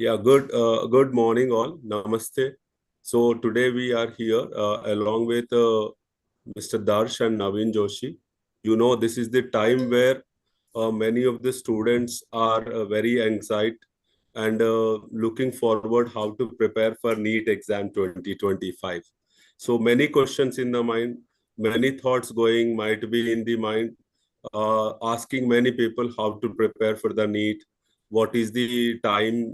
Yeah, good morning all. Namaste. So today we are here along with Mr. Darsh and Naveen Joshi. This is the time where many of the students are very anxious and looking forward how to prepare for NEET exam 2025. So many questions in the mind, many thoughts going might be in the mind, asking many people how to prepare for the NEET, what is the time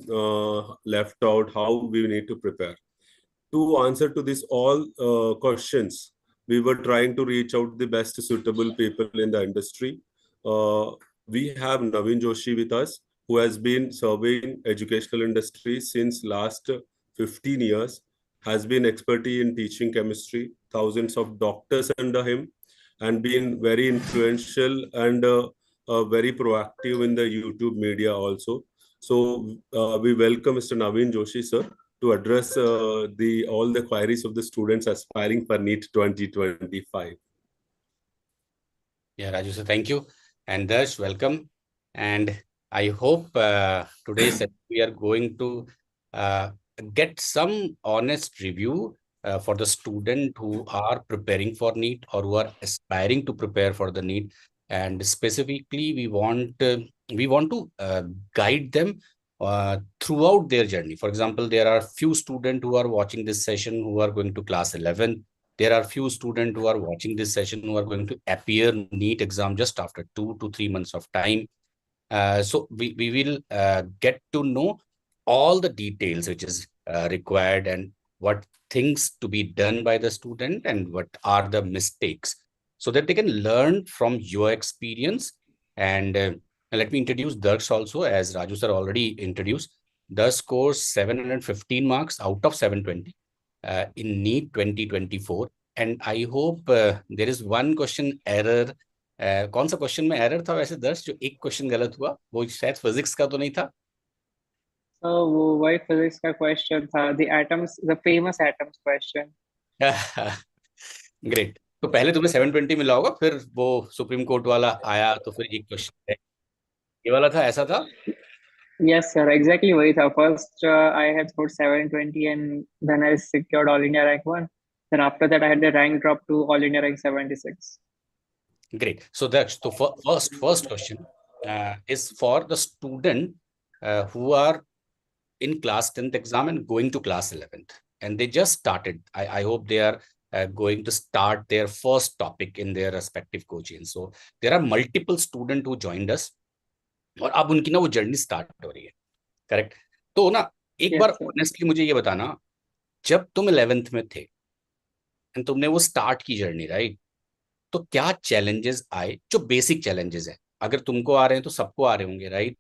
left out, how we need to prepare. To answer to this all questions, we were trying to reach out the best suitable people in the industry. Uh, we have Naveen Joshi with us, who has been serving educational industry since last 15 years, has been expertise in teaching chemistry, thousands of doctors under him, and been very influential and very proactive in the YouTube media also. So we welcome Mr. Naveen Joshi, sir, to address the all the queries of the students aspiring for NEET 2025. Yeah, Raju sir, thank you. And Darsh, welcome. And I hope today we are going to uh, get some honest review for the student who are preparing for NEET or who are aspiring to prepare for the NEET. And specifically, we want to guide them throughout their journey. For example, there are few students who are watching this session who are going to class 11. There are few students who are watching this session who are going to appear NEET exam just after 2 to 3 months of time. So we will get to know all the details which is required and what things to be done by the student and what are the mistakes so that they can learn from your experience. And let me introduce Darsh also, as Raju sir already introduced. Darsh scores 715 marks out of 720 in NEET 2024. And I hope there is one question error. कौन सा question में error था वैसे दर्श, जो एक question गलत हुआ वो शायद फिजिक्स का तो नहीं था? वो वही फिजिक्स का क्वेश्चन था, the atoms, the famous atoms question. Great. तो पहले तुम्हें 720 मिला होगा, फिर वो सुप्रीम कोर्ट वाला आया तो फिर एक क्वेश्चन है ये वाला था, ऐसा था? Yes, sir. Exactly वही था. First, I had scored 720 and then I secured All India rank 1. Then after that, I had the rank drop to All India rank 76. Great. So that's the first question is for the student who are in class 10th exam and going to class 11th. And they just started. I hope they are going to start their first topic in their respective coaching. So there are multiple students who joined us. और अब उनकी ना वो journey start हो रही है, correct? तो ना एक बार ऑनेस्टली मुझे ये बताना, जब तुम 11th में थे एंड तुमने वो स्टार्ट की जर्नी, राइट, तो क्या चैलेंजेस आए? जो बेसिक चैलेंजेस है, अगर तुमको आ रहे हैं तो सबको आ रहे होंगे, राइट?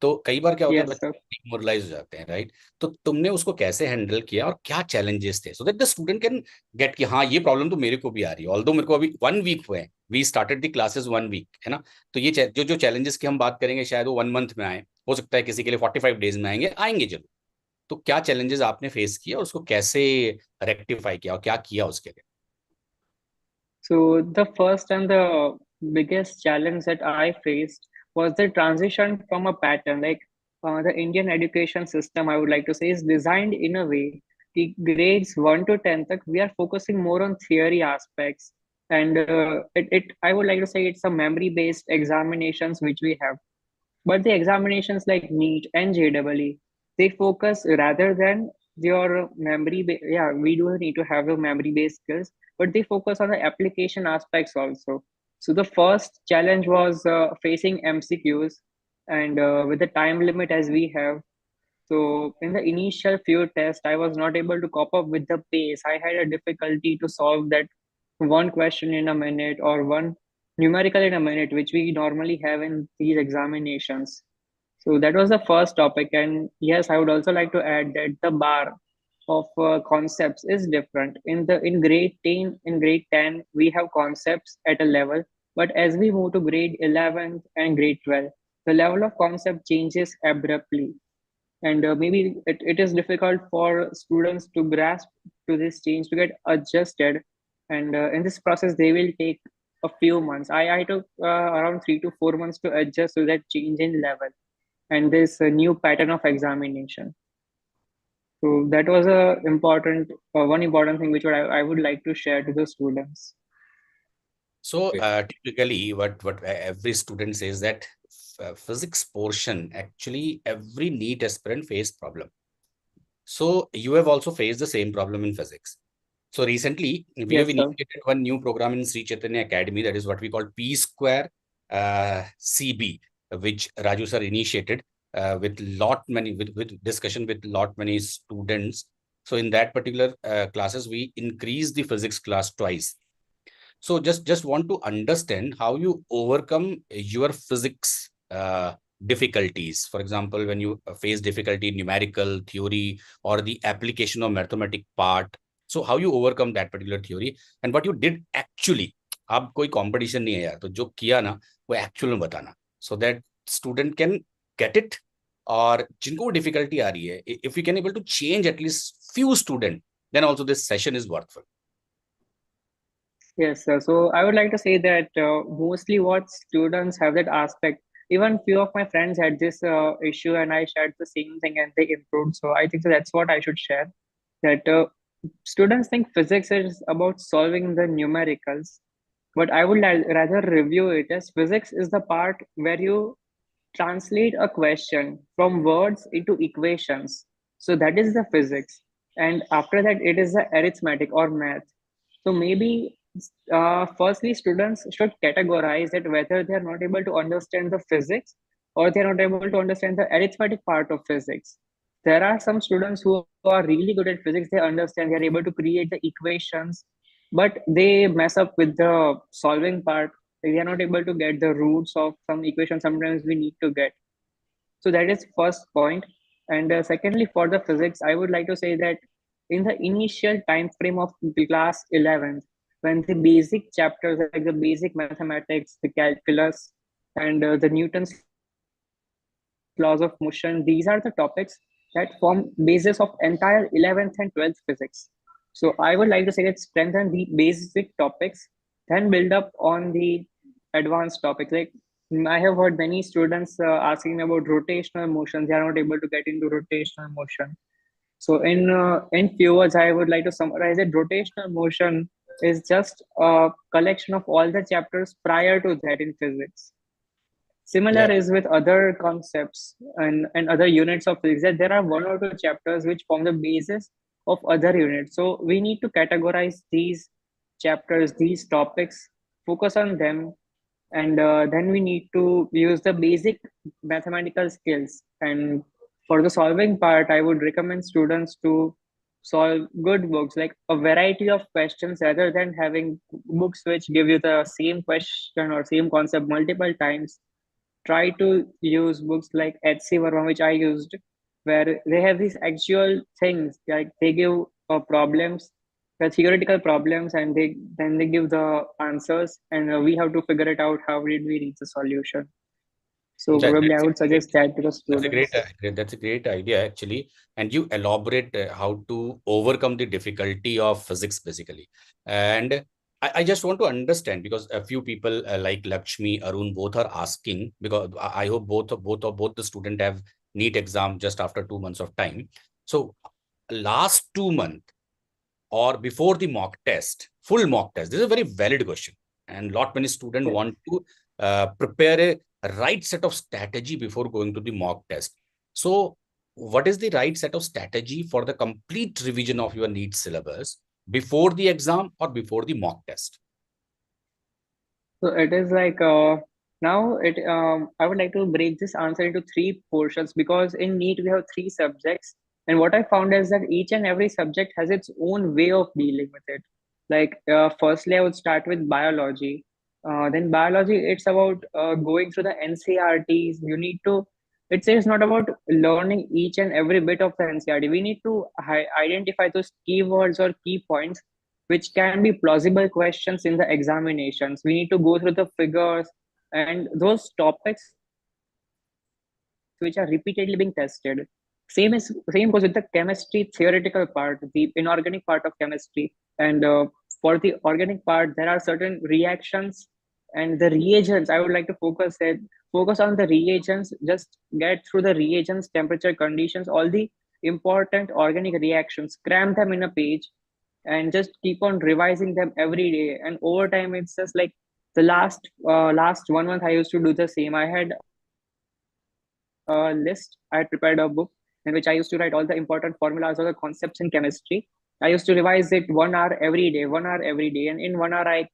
तो कई बार क्या होता है, बच्चे डिमोरलाइज हो जाते हैं, राइट? तो तुमने उसको कैसे हैंडल किया और क्या चैलेंजेस थे, so that the student can get कि हाँ ये प्रॉब्लम तो मेरे को भी आ रही है, ऑल्दो मेरे को अभी 1 वीक हुए हैं, we started the classes 1 week, है ना? तो ये जो जो चैलेंजेस की हम बात करेंगे शायद वो 1 मंथ में आए, हो सकता है किसी के लिए 45 डेज में आएंगे जरूर। तो क्या चैलेंजेस आपने फेस किया और उसको कैसे रेक्टिफाई किया और क्या किया उसके लिए? So the first and the biggest challenge that I faced was the transition from a pattern. Like the Indian education system, I would like to say, is designed in a way the grades 1 to 10, we are focusing more on theory aspects. And I would like to say it's a memory based examinations which we have. But the examinations like NEET and JEE, they focus rather than your yeah, we do need to have a memory based skills, but they focus on the application aspects also. So the first challenge was facing MCQs, and with the time limit as we have. So in the initial few tests, I was not able to cope up with the pace. I had a difficulty to solve that one question in a minute or one numerical in a minute, which we normally have in these examinations. So that was the first topic. And yes, I would also like to add that the bar of concepts is different. In grade 10, we have concepts at a level, but as we move to grade 11 and grade 12, the level of concept changes abruptly. And maybe it is difficult for students to grasp to this change, to get adjusted. And in this process, they will take a few months. I took around 3 to 4 months to adjust to that change in level and this new pattern of examination. So that was one important thing which I would like to share to the students. So typically, what every student says that physics portion, actually every NEET aspirant face problem. So you have also faced the same problem in physics. So recently, we have Yes, sir. initiated one new program in Sri Chaitanya Academy, that is what we call P Square CB, which Raju sir initiated with discussion with lot many students. So in that particular classes, we increase the physics class twice. So just want to understand how you overcome your physics difficulties. For example, when you face difficulty in numerical theory or the application of mathematic part. So how you overcome that particular theory and what you did actually. अब कोई competition नहीं है यार, तो जो किया ना वो actual में बताना, so that student can get it. और जिनको difficulty आ रही है, if we can able to change at least few student, then also this session is worthwhile. Yes, sir. So I would like to say that mostly what students have that aspect. Even few of my friends had this issue, and I shared the same thing, and they improved. So I think so that's what I should share. That students think physics is about solving the numericals, but I would rather review it as physics is the part where you translate a question from words into equations. So that is the physics. And after that, it is the arithmetic or math. So maybe firstly, students should categorize that whether they are not able to understand the physics or they are not able to understand the arithmetic part of physics. There are some students who are really good at physics, they understand, they are able to create the equations, but they mess up with the solving part. They are not able to get the roots of some equation sometimes we need to get. So that is first point. And secondly, for the physics, I would like to say that in the initial time frame of the class 11th, when the basic chapters like the basic mathematics, the calculus, and the Newton's laws of motion, these are the topics that form basis of entire 11th and 12th physics. So I would like to say that strengthen the basic topics, then build up on the advanced topics. Like I have heard many students asking about rotational motion. They are not able to get into rotational motion. So in few words, I would like to summarize that rotational motion is just a collection of all the chapters prior to that in physics. Yeah. Similar is with other concepts and other units of physics, that there are one or two chapters which form the basis of other units. So we need to categorize these chapters, these topics, focus on them, and then we need to use the basic mathematical skills. And for the solving part, I would recommend students to solve good books, like a variety of questions, rather than having books which give you the same question or same concept multiple times. Try to use books like HC Verma, which I used, where they have these actual things, like they give problems, the theoretical problems, and they give the answers, and we have to figure it out. How did we reach the solution? So probably I That's a would great, suggest that to the that's a great, students. that's a great idea actually. And you elaborate how to overcome the difficulty of physics basically. And I just want to understand, because a few people like Lakshmi, Arun, both are asking, because I hope both the student have NEET exam just after 2 months of time. So last 2 months or before the mock test, full mock test, this is a very valid question. And lot many students Yes. want to prepare a right set of strategy before going to the mock test. So what is the right set of strategy for the complete revision of your NEET syllabus before the exam or before the mock test? So it is like now it I would like to break this answer into three portions, because in NEET we have three subjects, and what I found is that each and every subject has its own way of dealing with it. Like firstly, I would start with biology. Then biology, it's about going through the NCRTs. You need to. It says not about learning each and every bit of the NCRT. We need to identify those keywords or key points which can be plausible questions in the examinations. We need to go through the figures and those topics which are repeatedly being tested. Same goes with the chemistry theoretical part, the inorganic part of chemistry. And for the organic part, there are certain reactions and the reagents. I would like to focus on the reagents. Just get through the reagents, temperature conditions, all the important organic reactions, cram them in a page, and just keep on revising them every day. And over time, it's just like the last 1 month I used to do the same. I had a list. I had prepared a book in which I used to write all the important formulas or the concepts in chemistry. I used to revise it 1 hour every day, 1 hour every day, and in 1 hour I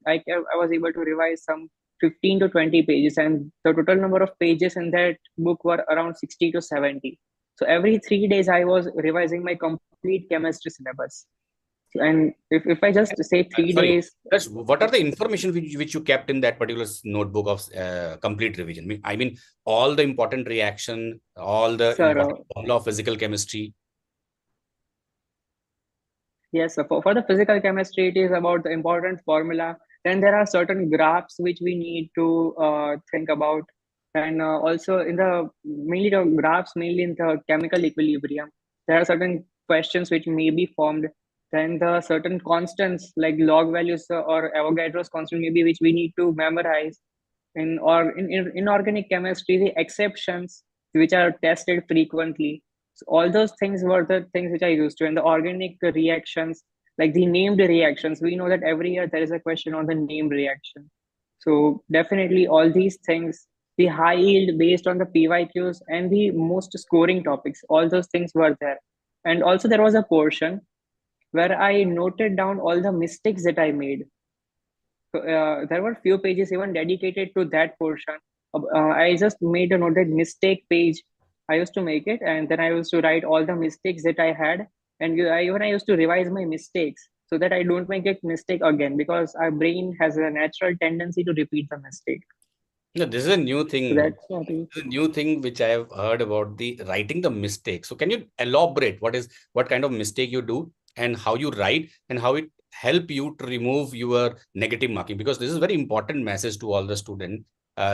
was able to revise some 15 to 20 pages, and the total number of pages in that book were around 60 to 70. So every 3 days I was revising my complete chemistry syllabus. And if I just say three Sorry, days, what are the information which you kept in that particular notebook of complete revision? I mean, all the important reaction, all the sir, important formula of physical chemistry. yes, so for the physical chemistry, it is about the important formula. Then there are certain graphs which we need to think about, and also in the mainly the graphs, mainly in the chemical equilibrium, there are certain questions which may be formed. Then the certain constants like log values or Avogadro's constant maybe which we need to memorize. In inorganic chemistry, the exceptions which are tested frequently. So all those things were the things which I used to. And the organic reactions, like the named reactions, we know that every year there is a question on the named reaction. So definitely all these things, the high yield based on the PYQs and the most scoring topics, all those things were there. And also there was a portion where I noted down all the mistakes that I made. So there were few pages even dedicated to that portion. I just made a noted mistake page. I used to make it, and then I used to write all the mistakes that I had, and I used to revise my mistakes so that I don't make it mistake again, because our brain has a natural tendency to repeat the mistake. No, this is a new So thing. that's what it is. This is a new thing which I have heard about, the writing the mistake. So can you elaborate what kind of mistake you do and how you write and how it help you to remove your negative marking? Because this is very important message to all the students.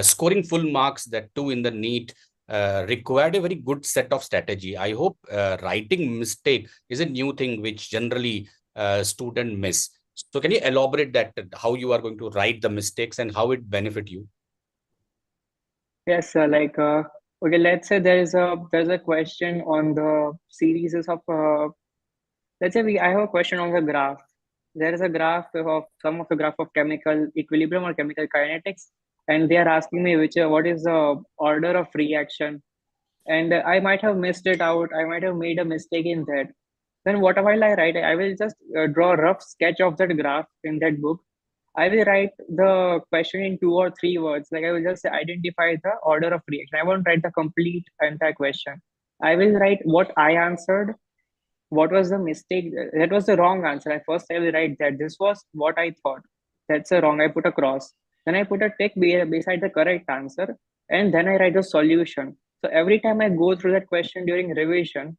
Scoring full marks, that too in the NEET, required a very good set of strategy. I hope writing mistake is a new thing which generally student miss. So can you elaborate that, how you are going to write the mistakes and how it benefit you? Yes, okay, let's say there's a question on the series of let's say I have a question on the graph. There is a graph of some of the graph of chemical equilibrium or chemical kinetics, and they are asking me which what is the order of reaction, and I might have missed it out. I might have made a mistake in that. Then what will I write? I will just draw a rough sketch of that graph in that book. I will write the question in 2 or 3 words. Like I will just identify the order of reaction. I won't write the complete entire question. I will write what I answered, what was the mistake, that was the wrong answer. I will write that this was what I thought, that's a wrong, I put a cross, then I put a tick beside the correct answer, and then I write the solution. So every time I go through that question during revision,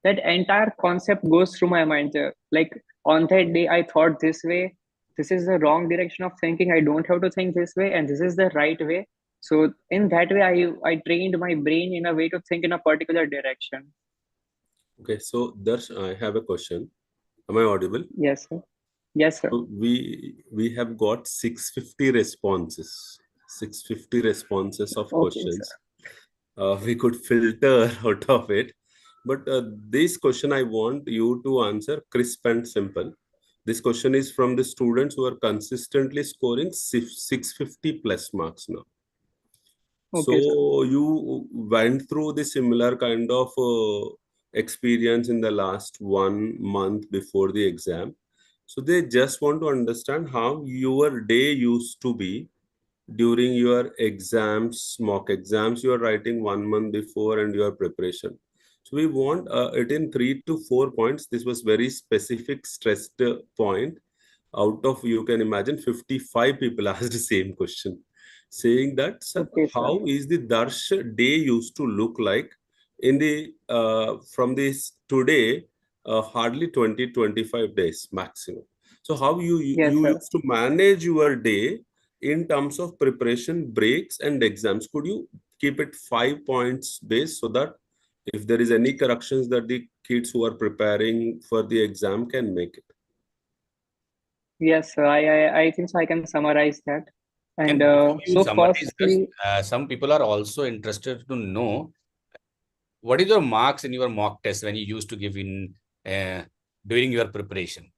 that entire concept goes through my mind. Like on that day I thought this way, this is the wrong direction of thinking, I don't have to think this way, and this is the right way. So in that way I trained my brain in a way to think in a particular direction. Okay, so Darsh, I have a question. Am I audible? Yes, sir. Yes, sir. So we have got 650 responses. 650 responses of Okay, sir. questions. We could filter out of it. But this question I want you to answer crisp and simple. This question is from the students who are consistently scoring 650 plus marks now. Okay, sir. So you went through the similar kind of experience in the last 1 month before the exam. So they just want to understand how your day used to be during your exams, mock exams you are writing 1 month before and your preparation. So we want it in 3 to 4 points. This was very specific stressed point. Out of, you can imagine, 55 people asked the same question, saying that, sir, Okay, sir. how is the Darsh day used to look like in the from this today, hardly 20-25 days maximum. So how Yes, you sir. used to manage your day in terms of preparation, breaks, and exams? Could you keep it 5 points based so that if there is any corrections that the kids who are preparing for the exam can make it? Yes, sir. I think so. I can summarize that. And And before you so summarize this, firstly, some people are also interested to know what is your marks in your mock test when you used to give in during your preparation?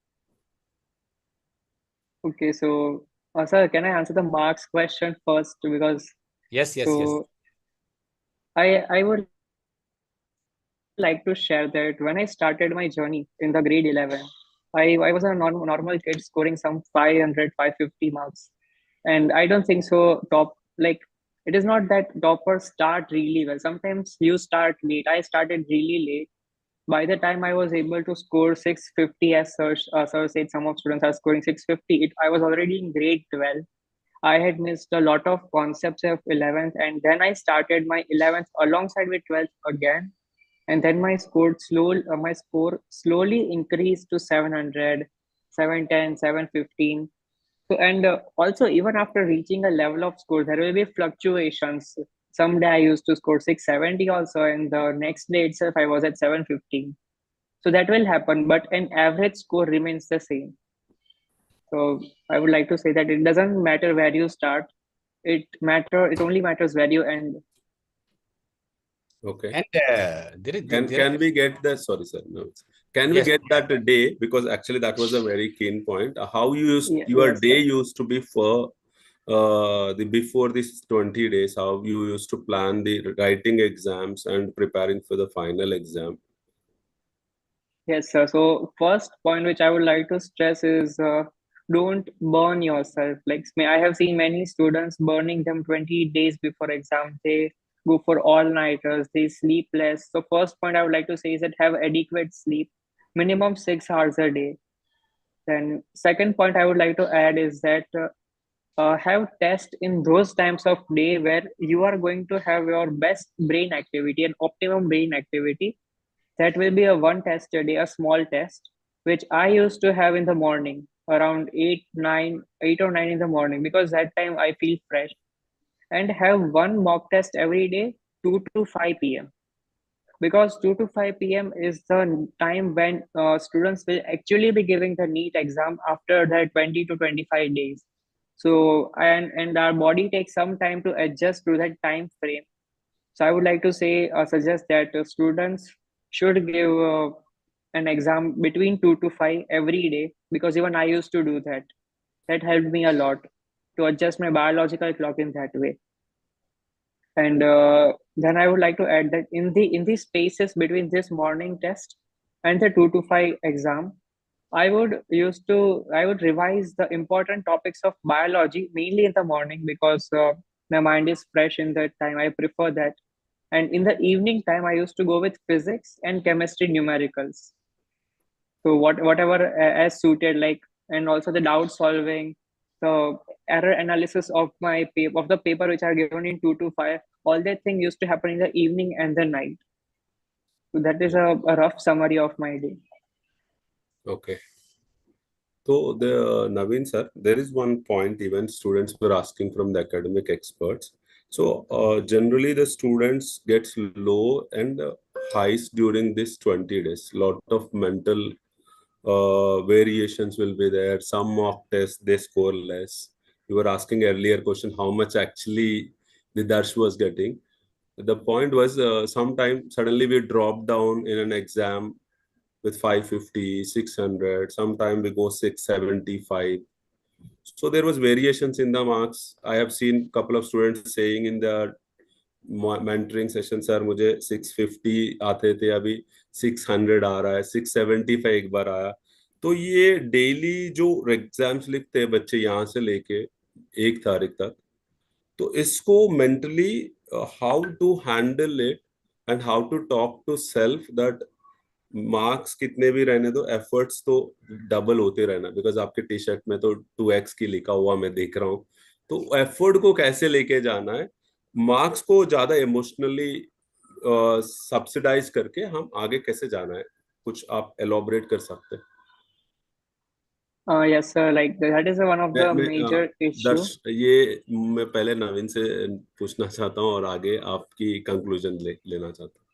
Okay, so sir, can I answer the marks question first? Because Yes, yes, yes. so I would like to share that when I started my journey in the grade 11, I was a normal kid scoring some 500, 550 marks. And I don't think so like it is not that toppers start really well. Sometimes you start late. I started really late. By the time I was able to score 650, as sir said, some of students are scoring 650. I was already in grade 12. I had missed a lot of concepts of 11th, and then I started my 11th alongside with 12th again. And then my score slowly increased to 700, 710, 715. So, and also, even after reaching a level of score, there will be fluctuations. Someday I used to score 670 also, and the next day itself I was at 715. So that will happen, but an average score remains the same. So I would like to say that it doesn't matter where you start. It only matters where you end. Okay. And Can we get that? Sorry, sir. No. Can we yes, get that day? Because actually that was a very keen point. How your Yes, day sir. used to be for the before these 20 days, how you used to plan the writing exams and preparing for the final exam. Yes, sir. So first point which I would like to stress is don't burn yourself. Like I have seen many students burning them 20 days before exam. They go for all-nighters, they sleep less. So first point I would like to say is that have adequate sleep, minimum 6 hours a day. Then second point I would like to add is that have test in those times of day where you are going to have your best brain activity and optimum brain activity. That will be a one test a day, a small test, which I used to have in the morning around 8 or 9 in the morning, because that time I feel fresh. And have one mock test every day, 2 to 5 p.m. Because 2 to 5 p.m. is the time when students will actually be giving the NEET exam after that 20 to 25 days. So, and our body takes some time to adjust to that time frame. So I would like to suggest that students should give an exam between 2 to 5 every day, because even I used to do that. That helped me a lot to adjust my biological clock in that way. And then I would like to add that in the spaces between this morning test and the 2 to 5 exam, I would revise the important topics of biology mainly in the morning, because my mind is fresh in that time. I prefer that. And in the evening time, I used to go with physics and chemistry numericals. So whatever as suited, like, and also the doubt solving, the error analysis of my paper, of the paper which are given in 2 to 5. All that thing used to happen in the evening and the night. So that is a rough summary of my day. Okay. So the Naveen sir, there is one point even students were asking from the academic experts. So generally the students gets low and highs during this 20 days. Lot of mental variations will be there. Some mock tests they score less. You were asking earlier question how much actually the Darsh was getting. The point was sometime suddenly we drop down in an exam with 550, 600. Sometime we go 675. So there was variations in the marks. I have seen couple of students saying in the mentoring session, sir मुझे 650 आते थे, अभी 600 आ रहा है, 675 एक बार आया. तो ये डेली जो एग्जाम्स लिखते हैं बच्चे यहाँ से लेके 1 तारीख तक, तो इसको mentally how to handle it and how to talk to self that marks कितने भी रहने दो, एफर्ट्स तो डबल होते रहना, बिकॉज आपके टी शर्ट में तो 2x की लिखा हुआ मैं देख रहा हूँ. तो एफर्ट को कैसे लेके जाना है, मार्क्स को ज्यादा इमोशनली सब्सिडाइज करके हम आगे कैसे जाना है, कुछ आप एलोबरेट कर सकते हैं. Yes, sir. Like that is one of the major issue. दर्श ये मैं पहले नवीन से पूछना चाहता हूँ और आगे आपकी कंक्लूजन लेना चाहता हूँ,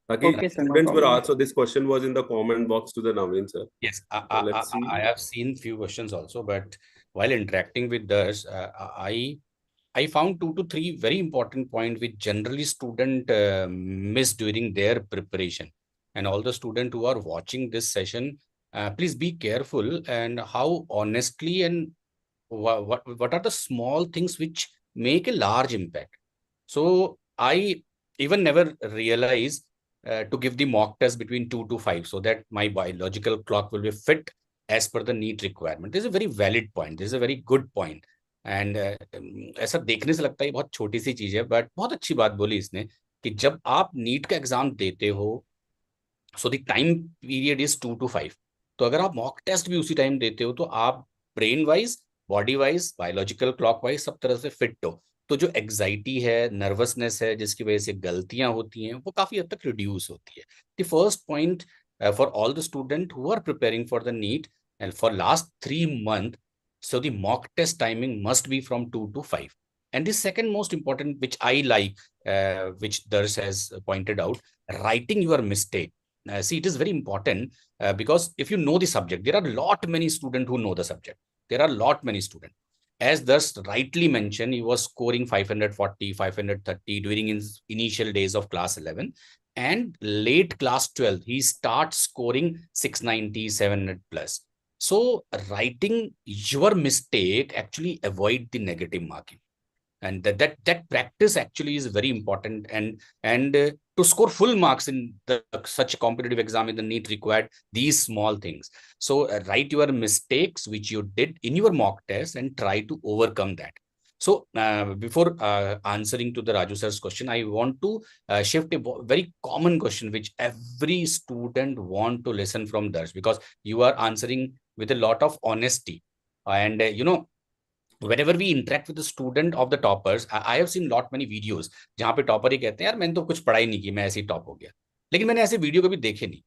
ताकि Okay, sir. No students were problem. also, this question was in the comment box to the Naveen sir. yes. So let's see. I have seen few questions also, but while interacting with this, I I found 2 to 3 very important points which generally student miss during their preparation. And all the students who are watching this session, please be careful and how honestly and what are the small things which make a large impact. So I even never realized to give the mock test between 2 to 5 so that my biological clock will be fit as per the NEET requirement. This is a very valid point. This is a very good point. And ऐसा देखने से लगता है बहुत छोटी सी चीज है, but बहुत अच्छी बात बोली इसने कि जब आप नीट का एग्जाम देते हो, so the time period is 2 to 5. तो अगर आप मॉक टेस्ट भी उसी टाइम देते हो तो आप brain wise, body wise, biological clock wise सब तरह से फिट हो. तो जो एग्जाइटी है, नर्वसनेस है, जिसकी वजह से गलतियां होती हैं, वो काफी हद तक रिड्यूस होती है. The first point for all the student who are preparing for the NEET and for last 3 months, so the mock test timing must be from 2 to 5. And the second most important, which I like, which Darsh has pointed out, writing your mistake. See, it is very important because if you know the subject, there are lot many students who know the subject. There are lot many students. As Darsh rightly mentioned, he was scoring 540, 530 during his initial days of class 11. And late class 12, he starts scoring 690, 700 plus. So writing your mistake actually avoid the negative marking, and that practice actually is very important. And to score full marks in such a competitive exam in the NEET required these small things. So write your mistakes which you did in your mock test and try to overcome that. So before answering to the Raju sir's question, I want to shift a very common question which every student want to listen from Darsh, because you are answering with a lot of honesty. And whenever we interact with the student of the toppers, I have seen lot many videos जहाँ पे topper ही कहते हैं यार मैंने तो कुछ पढ़ाई नहीं की, मैं ऐसे ही टॉप हो गया. लेकिन मैंने ऐसे वीडियो कभी देखे नहीं.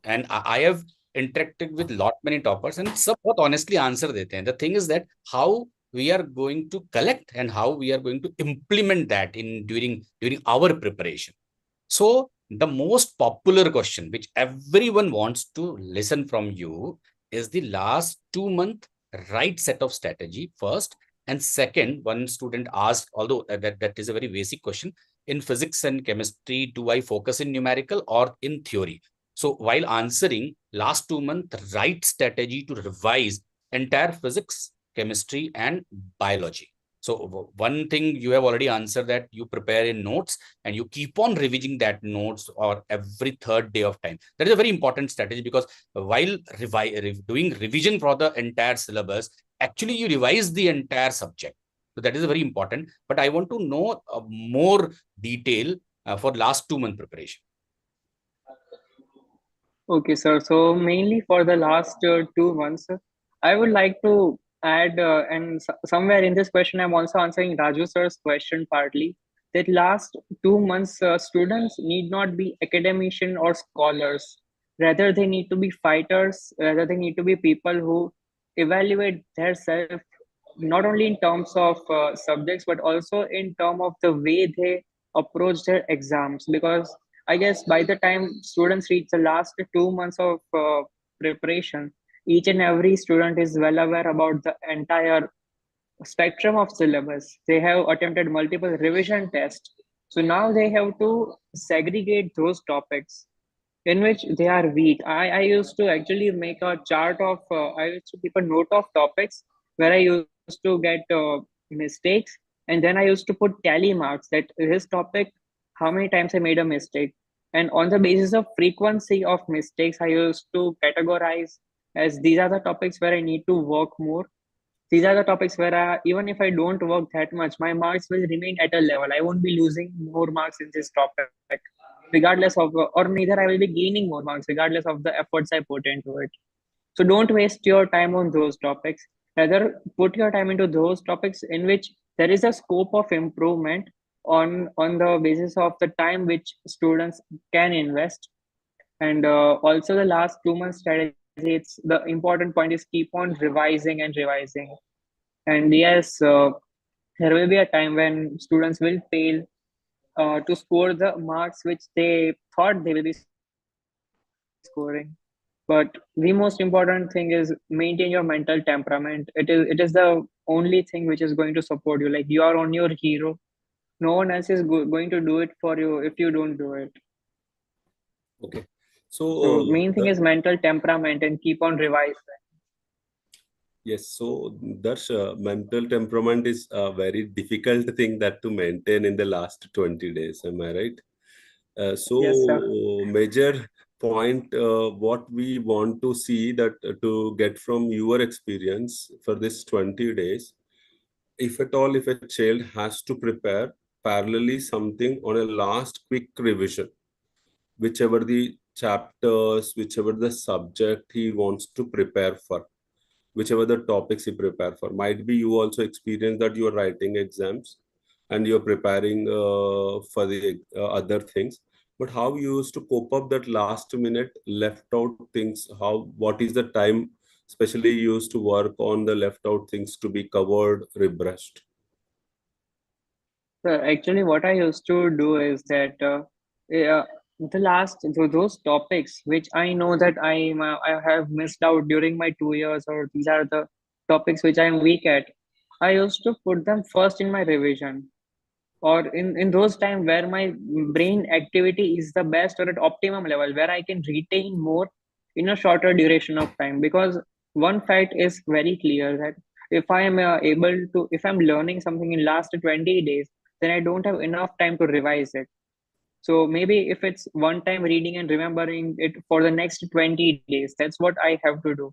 And I have interacted with lot many toppers and सब बहुत honestly answer देते हैं. The thing is that how we are going to collect and how we are going to implement that in during our preparation. So the most popular question which everyone wants to listen from you is the last 2 month right set of strategy first. And second, one student asked, although that is a very basic question, in physics and chemistry, do I focus in numerical or in theory? So while answering last 2 month right strategy to revise entire physics, chemistry and biology. So one thing you have already answered, that you prepare in notes and you keep on revising that notes or every third day of time. That is a very important strategy, because while doing revision for the entire syllabus, actually you revise the entire subject. So that is very important. But I want to know more detail for last 2 month preparation. Okay, sir. So mainly for the last 2 months, I would like to add, and somewhere in this question, I'm also answering Raju sir's question partly. That last 2 months, students need not be academician or scholars. Rather, they need to be fighters. Rather, they need to be people who evaluate their self, not only in terms of subjects, but also in terms of the way they approach their exams. Because I guess by the time students reach the last 2 months of preparation, each and every student is well aware about the entire spectrum of syllabus. They have attempted multiple revision tests. So now they have to segregate those topics in which they are weak. I used to actually make a chart of, I used to keep a note of topics where I used to get mistakes. And then I used to put tally marks that this topic, how many times I made a mistake. And on the basis of frequency of mistakes, I used to categorize as these are the topics where I need to work more. These are the topics where even if I don't work that much, my marks will remain at a level. I won't be losing more marks in this topic, regardless of, or neither I will be gaining more marks, regardless of the efforts I put into it. So don't waste your time on those topics. Rather, put your time into those topics in which there is a scope of improvement on the basis of the time which students can invest. And also the last 2 months strategy, it's the important point is keep on revising and revising. And yes, there will be a time when students will fail to score the marks which they thought they will be scoring. But the most important thing is maintain your mental temperament. It is the only thing which is going to support you. Like, you are on your hero. No one else is going to do it for you if you don't do it. Okay. So, So main thing is mental temperament and keep on revising. yes, so that's mental temperament is a very difficult thing that to maintain in the last 20 days. Am I right? Yes, sir. Major point, what we want to see that to get from your experience for this 20 days, if at all, if a child has to prepare parallelly something on a last quick revision, whichever the chapters, whichever the subject he wants to prepare for, whichever the topics you prepare for. Might be you also experience that you are writing exams and you're preparing for the other things. But how you used to cope up that last minute left out things? How, what is the time, especially you used to work on the left out things to be covered, rebrushed? So actually, what I used to do is that the last those topics which I know that I have missed out during my 2 years, or these are the topics which I am weak at. I used to put them first in my revision, or in those time where my brain activity is the best or at optimum level, where I can retain more in a shorter duration of time. Because one fact is very clear, that if I am able to, if I'm learning something in last 20 days, then I don't have enough time to revise it. So maybe if it's one time reading and remembering it for the next 20 days, that's what I have to do.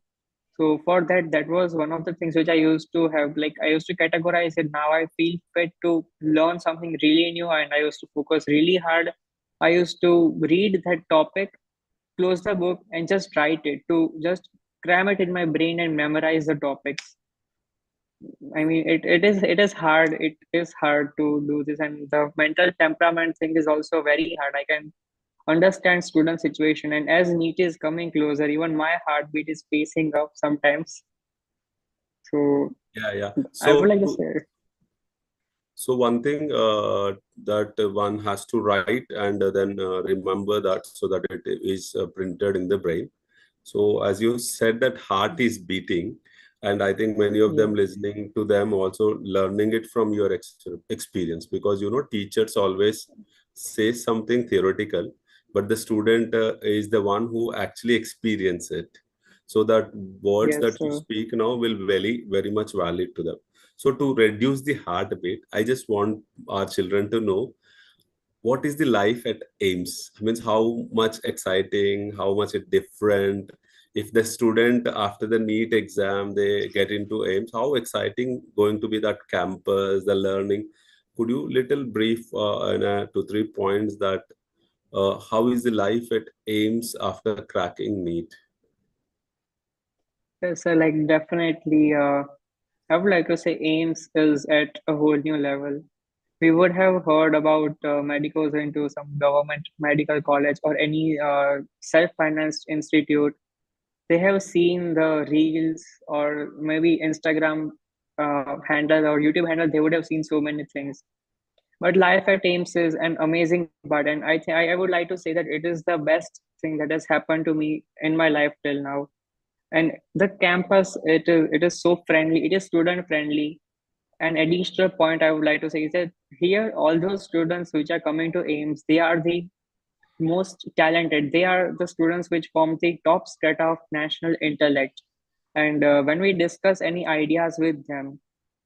So for that, that was one of the things which I used to have. Like, I used to categorize it. Now I feel fit to learn something really new, and I used to focus really hard. I used to read that topic, close the book, and just write it, to just cram it in my brain and memorize the topics. I mean, it is hard. It is hard to do this, and the mental temperament thing is also very hard. I can understand student situation, and as NEET is coming closer, even my heartbeat is pacing up sometimes. So Yeah, yeah. I would So, like to say, so one thing that one has to write and then remember that so that it is printed in the brain. So as you said, that heart is beating, and I think many of yeah, them listening to them also learning it from your experience, because teachers always say something theoretical, but the student is the one who actually experience it. So that words yes, that you speak now will very much valid to them. So to reduce the heartbeat, I just want our children to know what is the life at AIIMS? Means how much exciting, how much it different. If the student after the NEET exam they get into AIIMS, how exciting going to be that campus, the learning. Could you little brief in 2 3 points that how is the life at AIIMS after cracking NEET? yes. So like, definitely, I would like to say AIMS is at a whole new level. We would have heard about medicals into some government medical college or any self-financed institute. They have seen the reels, or maybe Instagram handle or YouTube handle. They would have seen so many things. But life at AIMS is an amazing part, and I would like to say that it is the best thing that has happened to me in my life till now. And the campus, it is so friendly. It is student friendly. An additional point I would like to say is that here, all those students which are coming to AIMS, they are the most talented. They are the students which form the top strata of national intellect. And when we discuss any ideas with them,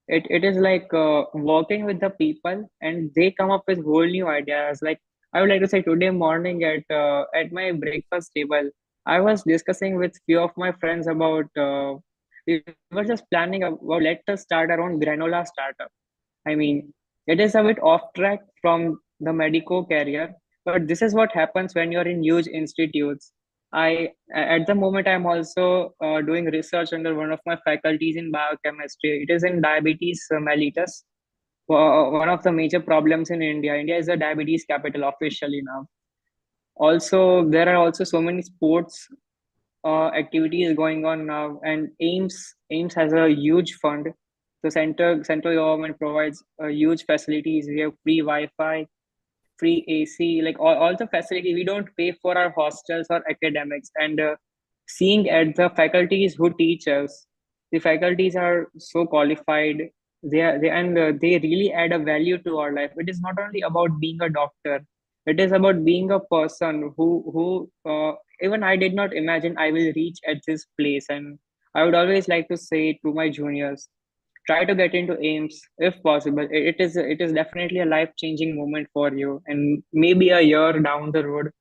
it is like working with the people, and they come up with whole new ideas. Like, I would like to say, today morning at my breakfast table, I was discussing with few of my friends about we were just planning about, let us start our own granola startup. I mean, it is a bit off track from the medico career, but this is what happens when you're in huge institutes. At the moment, I'm also doing research under one of my faculties in biochemistry. It is in diabetes mellitus, one of the major problems in India. India is the diabetes capital officially now. Also, there are also so many sports activities going on now, and AIMS has a huge fund. The central government provides huge facilities. We have free Wi-Fi, free AC, like all the facility. We don't pay for our hostels or academics, and seeing at the faculties who teach us, the faculties are so qualified. They really add a value to our life. It is not only about being a doctor. It is about being a person who even I did not imagine I will reach at this place. And I would always like to say to my juniors, try to get into AIIMS if possible. It is definitely a life changing moment for you. And maybe a year down the road,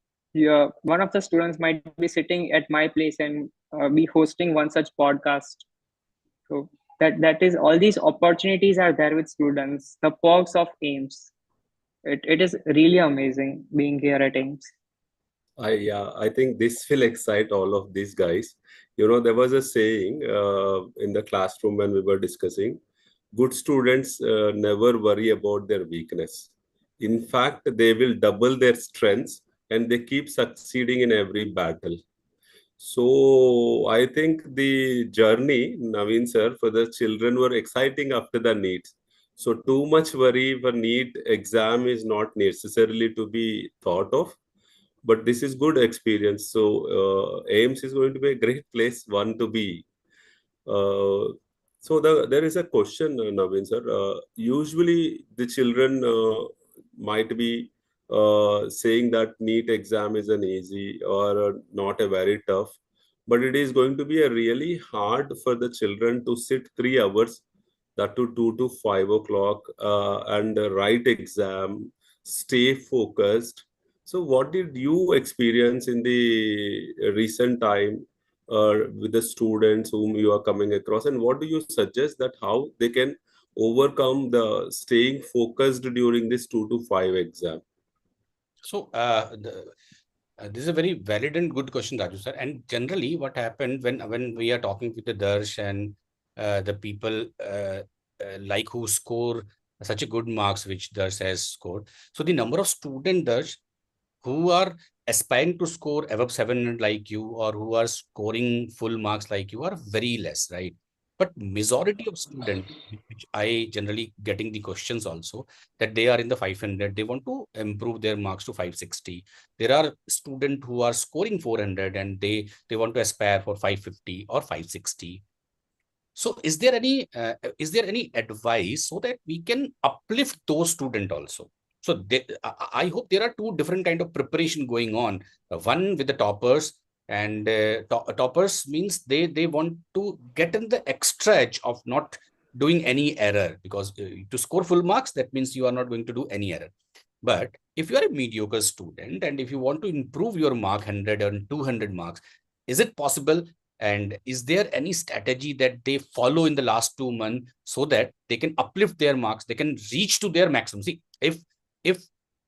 one of the students might be sitting at my place and be hosting one such podcast. So that is, all these opportunities are there with students. The perks of AIIMS. It is really amazing being here at AIIMS. I think this will excite all of these guys. There was a saying in the classroom when we were discussing, good students never worry about their weakness. In fact, they will double their strengths and they keep succeeding in every battle. So I think the journey, Naveen sir, for the children were exciting after the NEET. So too much worry for NEET exam is not necessarily to be thought of, but this is good experience. So AIIMS is going to be a great place one to be. uh, there is a question, Naveen sir. Usually the children might be saying that NEET exam is an easy or not a very tough, but it is going to be a really hard for the children to sit 3 hours, that to 2 to 5 o'clock, and write exam, stay focused. So what did you experience in the recent time with the students whom you are coming across, and what do you suggest that how they can overcome the staying focused during this 2 to 5 exam? So this is a very valid and good question, Raju sir. And generally, what happened when we are talking with the Darsh and the people like who score such a good marks which Darsh has scored. So the number of student Darsh who are aspiring to score above 700 like you, or who are scoring full marks like you, are very less, right? But majority of students, which I generally getting the questions also, that they are in the 500, they want to improve their marks to 560. There are students who are scoring 400 and they want to aspire for 550 or 560. So is there any advice so that we can uplift those students also? So I hope there are two different kind of preparation going on. One with the toppers, and toppers means they want to get in the extra edge of not doing any error, because to score full marks, that means you are not going to do any error. But if you are a mediocre student and if you want to improve your mark 100 and 200 marks, is it possible? And is there any strategy that they follow in the last 2 months so that they can uplift their marks, they can reach to their maximum? See, if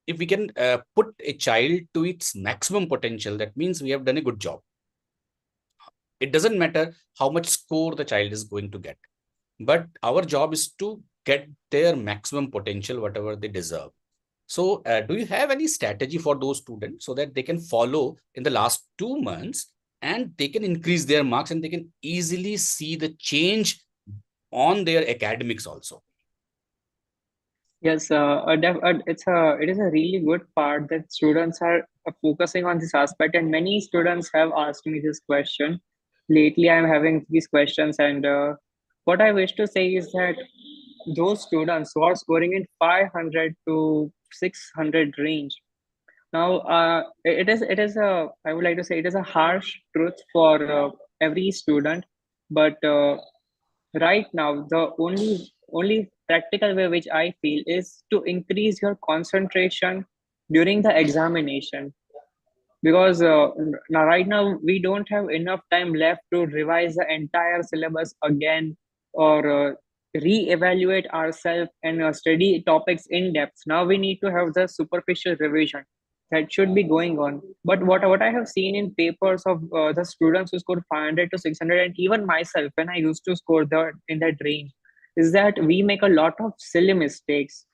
if we can put a child to its maximum potential, that means we have done a good job. It doesn't matter how much score the child is going to get, but our job is to get their maximum potential, whatever they deserve. So do you have any strategy for those students so that they can follow in the last 2 months and they can increase their marks and they can easily see the change on their academics also? Yes, it is a really good part that students are focusing on this aspect, and many students have asked me this question. Lately, I'm having these questions, and what I wish to say is that those students who are scoring in 500 to 600 range, now it is a, I would like to say, it is a harsh truth for every student, but right now the only practical way which I feel is to increase your concentration during the examination, because now right now we don't have enough time left to revise the entire syllabus again, or re-evaluate ourselves and study topics in depth. Now we need to have the superficial revision that should be going on. But what I have seen in papers of the students who scored 500 to 600, and even myself when I used to score the in that range, is that we make a lot of silly mistakes,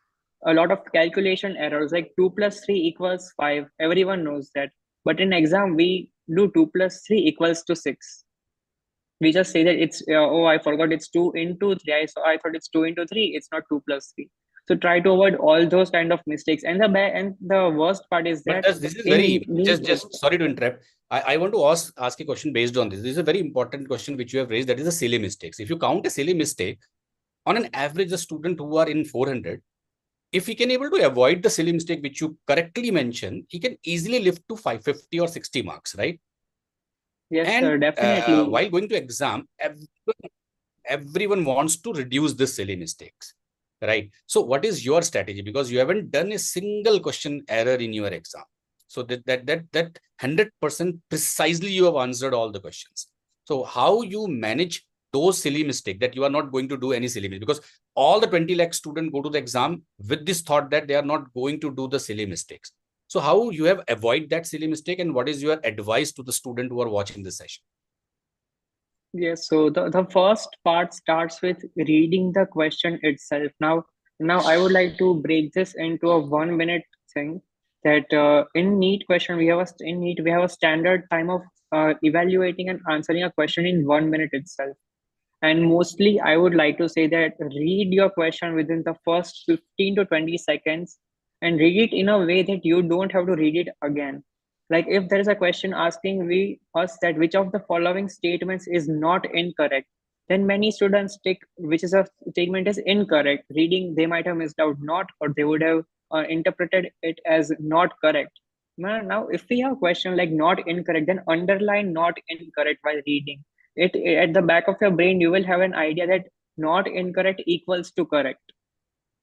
a lot of calculation errors, like 2 plus 3 equals 5. Everyone knows that, but in exam we do 2 plus 3 equals to 6. We just say that it's oh, I forgot, it's 2 into 3. I thought it's 2 into 3, it's not 2 plus 3. So try to avoid all those kind of mistakes. And the worst part is But that this is in very, just sorry to interrupt. I want to ask a question based on this. This is a very important question which you have raised, that is the silly mistakes. If you count a silly mistake, on an average, a student who are in 400, if he can able to avoid the silly mistake which you correctly mentioned, he can easily lift to 550 or 60 marks, right? Yes, And sir, definitely. while going to exam, everyone wants to reduce the silly mistakes, right? So what is your strategy? Because you haven't done a single question error in your exam. So that 100% precisely you have answered all the questions. So how you manage those silly mistakes, that you are not going to do any silly mistake, because all the 20 lakh students go to the exam with this thought that they are not going to do the silly mistakes. So how you have avoid that silly mistake, and what is your advice to the student who are watching this session? Yes, so the first part starts with reading the question itself. Now I would like to break this into a 1 minute thing, that in NEET question in NEET we have a standard time of evaluating and answering a question in 1 minute itself. And mostly, I would like to say that read your question within the first 15 to 20 seconds and read it in a way that you don't have to read it again. Like if there is a question asking us that which of the following statements is not incorrect, then many students take which is a statement is incorrect. Reading, they might have missed out not, or they would have interpreted it as not correct. Now, if we have a question like not incorrect, then underline not incorrect while reading it. At the back of your brain you will have an idea that not incorrect equals to correct.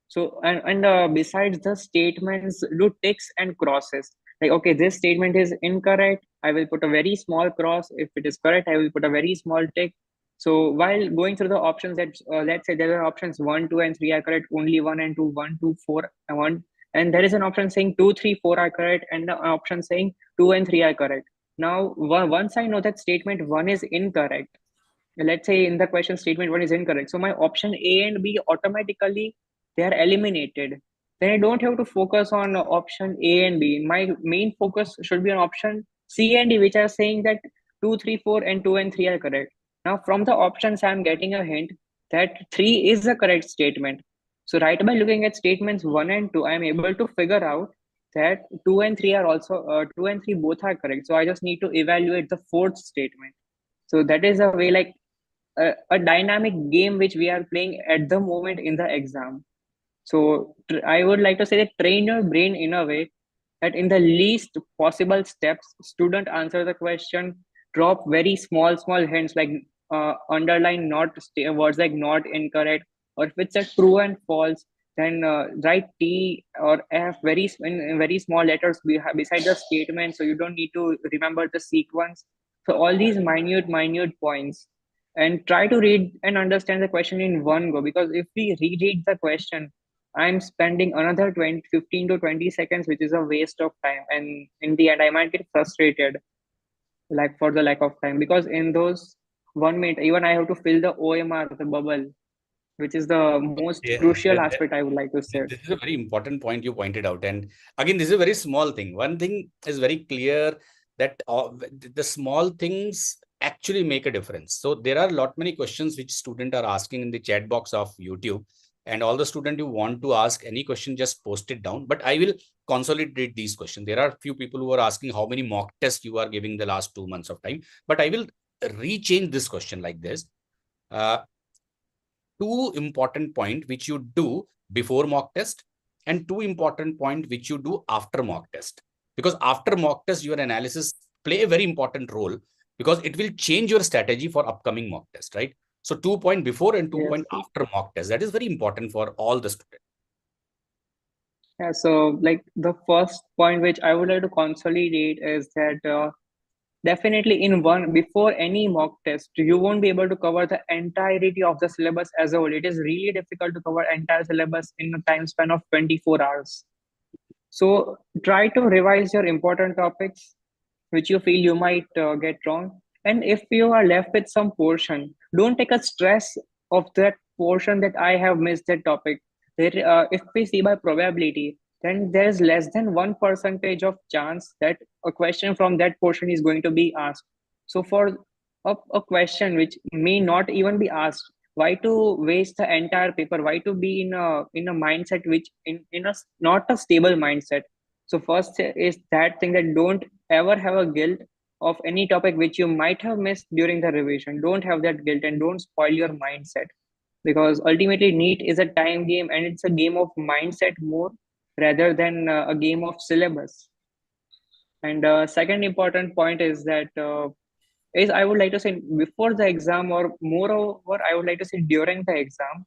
So and besides the statements, do ticks and crosses. Like, okay, this statement is incorrect, I will put a very small cross. If it is correct, I will put a very small tick. So while going through the options, that let's say there are options 1, 2 and 3 are correct, only 1 and 2, 1, 2, 4 and 1, and there is an option saying 2, 3, 4 are correct, and the option saying 2 and 3 are correct. Now once I know that statement 1 is incorrect, let's say in the question statement 1 is incorrect, so my option A and B automatically, they are eliminated. Then I don't have to focus on option A and B. My main focus should be on option C and D, which are saying that 2, 3, 4 and 2 and 3 are correct. Now from the options I'm getting a hint that 3 is the correct statement. So right by looking at statements 1 and 2, I'm able to figure out that 2 and 3 are also 2 and 3 both are correct. So I just need to evaluate the fourth statement. So that is a way, like a dynamic game which we are playing at the moment in the exam. So I would like to say that train your brain in a way that in the least possible steps, student answer the question, drop very small hints like underline not words like not incorrect, or if it's a true and false, then write T or F in very small letters beside the statement, so you don't need to remember the sequence. So all these minute points, and try to read and understand the question in one go, because if we reread the question, I'm spending another 15 to 20 seconds, which is a waste of time. And in the end, I might get frustrated, like for the lack of time, because in those 1 minute, even I have to fill the OMR, the bubble, which is the most Yeah, crucial aspect I would like to say. this is a very important point you pointed out. And again, this is a very small thing. One thing is very clear, that the small things actually make a difference. So there are a lot many questions which students are asking in the chat box of YouTube. And all the students who want to ask any question, just post it down. But I will consolidate these questions. There are few people who are asking how many mock tests you are giving the last 2 months of time. But I will rechange this question like this. Two important point which you do before mock test, and two important point which you do after mock test. Because after mock test, your analysis play a very important role, because it will change your strategy for upcoming mock test, right? So 2 point before and 2 Yes. point after mock test. That is very important for all the students. Yeah, so like the first point which I would like to consolidate is that definitely in one, before any mock test, you won't be able to cover the entirety of the syllabus as a whole. It is really difficult to cover entire syllabus in a time span of 24 hours. So try to revise your important topics which you feel you might get wrong. And if you are left with some portion, don't take a stress of that portion that I have missed that topic. If we see by probability, then there's less than 1% of chance that a question from that portion is going to be asked. So for a question which may not even be asked, why to waste the entire paper? Why to be in a mindset which in a not a stable mindset? So first is that thing, that don't ever have a guilt of any topic which you might have missed during the revision. Don't have that guilt and don't spoil your mindset, because ultimately NEET is a time game and it's a game of mindset more rather than a game of syllabus. And second important point is that is I would like to say before the exam, or moreover, I would like to say during the exam,